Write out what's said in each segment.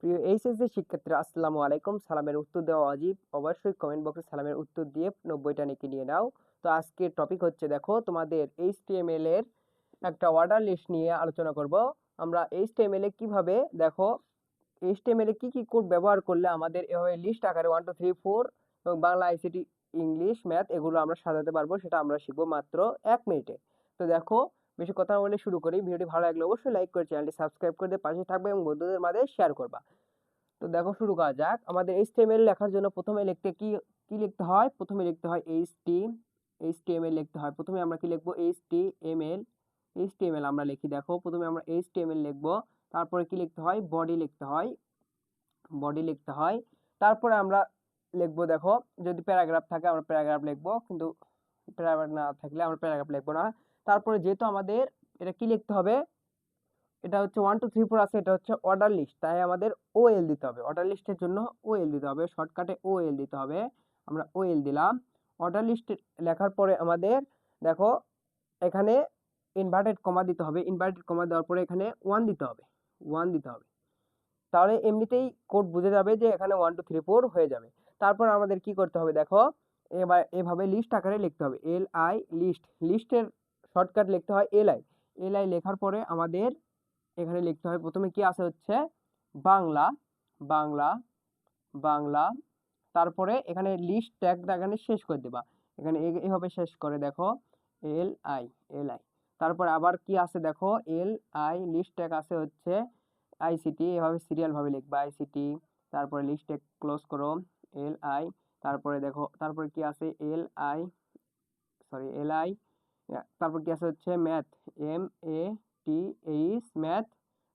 প্রিয় এইচএসসি শিক্ষার্থীরা আসসালামু আলাইকুম। সালামের উত্তর দেওয়া অজীব, অবশ্যই কমেন্ট বক্সে সালামের উত্তর দিয়ে 90টা নেকি নিয়ে নাও। তো আজকের টপিক হচ্ছে দেখো তোমাদের এইচটিএমএল এর একটা অর্ডার লিস্ট নিয়ে আলোচনা করব। আমরা এইচটিএমএল এ কিভাবে দেখো এইচটিএমএল এ কি কি কোড ব্যবহার করলে আমাদের এভাবে লিস্ট আকারে 1 2 3 4 এবং বাংলা আইসিটি ইংলিশ ম্যাথ এগুলো আমরা সাজাতে পারবো, সেটা আমরা শিখবো মাত্র 1 মিনিটে। তো দেখো বেশি কথা না বলে শুরু করি। ভিডিওটি ভালো লাগলে অবশ্যই লাইক করে চ্যানেলটি সাবস্ক্রাইব করে দিয়ে পাশে থাকবে এবং বন্ধুদের মাঝে শেয়ার করবা। তো দেখো শুরু করা যাক। আমাদের এইচটিএমএল লেখার জন্য প্রথমে লিখতে কি কি লিখতে হয়? প্রথমে লিখতে হয় এইচটিএমএল লিখতে হয়। প্রথমে আমরা কি লিখবো? এইচটিএমএল আমরা লিখি। দেখো প্রথমে আমরা এইচটিএমএল লিখবো, তারপরে কি লিখতে হয়? বডি লিখতে হয়। তারপরে আমরা লিখবো, দেখো যদি প্যারাগ্রাফ থাকে আমরা প্যারাগ্রাফ লিখবো, কিন্তু প্যারাগ্রাফ না থাকলে আমরা প্যারাগ্রাফ লিখবো না। তারপরে যেহেতু আমাদের এটা কি লিখতে হবে, এটা হচ্ছে 1 2 3 4 আছে, এটা হচ্ছে অর্ডার লিস্ট, তাই আমাদের ওএল দিতে হবে। অর্ডার লিস্টের জন্য ওএল দিতে হবে, শর্টকাটে ওএল দিতে হবে। আমরা ওএল দিলাম। অর্ডার লিস্ট লেখার পরে আমাদের দেখো এখানে ইনভার্টেড কমা দিতে হবে। ইনভার্টেড কমা দেওয়ার পরে এখানে 1 দিতে হবে, 1 দিতে হবে। তাহলে এমনিতেই কোড বুঝে যাবে যে এখানে 1 2 3 4 হয়ে যাবে। তারপর আমাদের কি করতে হবে দেখো, এবার এভাবে লিস্ট আকারে লিখতে হবে। লিস্টের শর্টকাট লিখতে হয় এলআই লেখার পরে আমাদের এখানে লিখতে হয় প্রথমে কি আছে হচ্ছে বাংলা বাংলা বাংলা। তারপরে এখানে লিস্ট ট্যাগটা এখানে শেষ করে দেবা, এখানে এভাবে শেষ করে দেখো এল আই। তারপর আবার কি আছে দেখো লিস্ট ট্যাগ আছে হচ্ছে আইসিটি, এভাবে সিরিয়াল ভাবে লিখবা আইসিটি। তারপরে লিস্ট ট্যাগ ক্লোজ করো এল আই। তারপরে দেখো তারপরে কি আছে এল আই। তারপর কি আছে হচ্ছে ম্যাথ, ম্যাথ।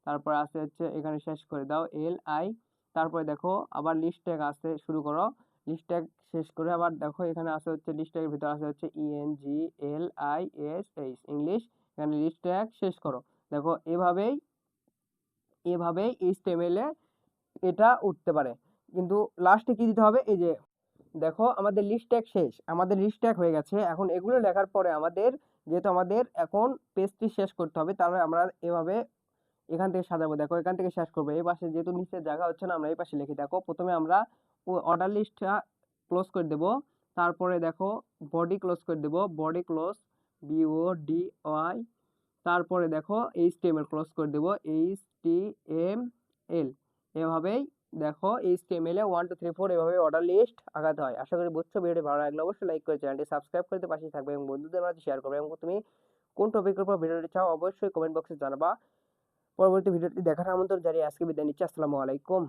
তারপর আছে হচ্ছে এখানে শেষ করে দাও এল আই। তারপরে দেখো আবার লিস্ট ট্যাগ আছে, শুরু করো লিস্ট ট্যাগ শেষ করে আবার দেখো এখানে আছে হচ্ছে লিস্ট ট্যাগের ভিতরে আছে হচ্ছে ইংলিশ, ইংলিশ। এখানে লিস্ট ট্যাগ শেষ করো। দেখো এভাবেই এইচটিএমএল এ এটা উঠতে পারে। কিন্তু লাস্টে কি দিতে হবে? এই যে দেখো আমাদের লিস্ট ট্যাগ শেষ, আমাদের লিস্ট ট্যাগ হয়ে গেছে। এখন এগুলো লেখার পরে আমাদের যেহেতু আমাদের এখন পেজটি শেষ করতে হবে, তাহলে আমরা এভাবে এখান থেকে সাজাবো। দেখো এখান থেকে শেষ করবো। এই পাশে যেহেতু নিচে জায়গা হচ্ছে না, আমরা এই পাশে লিখি। দেখো প্রথমে আমরা অর্ডার লিস্টটা ক্লোজ করে দেব। তারপরে দেখো বডি ক্লোজ করে দেব, বডি ক্লোজ BODY। তারপরে দেখো এইচটিএমএল ক্লোজ করে দেব, HTML। এভাবেই দেখো এইচটিএমএল এ 1 2 3 4 এভাবে অর্ডার লিস্ট আঁকাতে হয়। আশা করি বুঝছো। ভিডিওটি ভালো লাগলে অবশ্যই লাইক করে চ্যানেলটি সাবস্ক্রাইব করতে পাশে থাকবে এবং বন্ধুদের মাঝে শেয়ার করবে। এবং তুমি কোন টপিকের উপর ভিডিওটি চাও অবশ্যই কমেন্ট বক্সে জানাবা। পরবর্তী ভিডিওটি দেখার আমন্ত্রণ জানিয়ে আজকে বিদায় নিচ্ছি। আসসালামু আলাইকুম।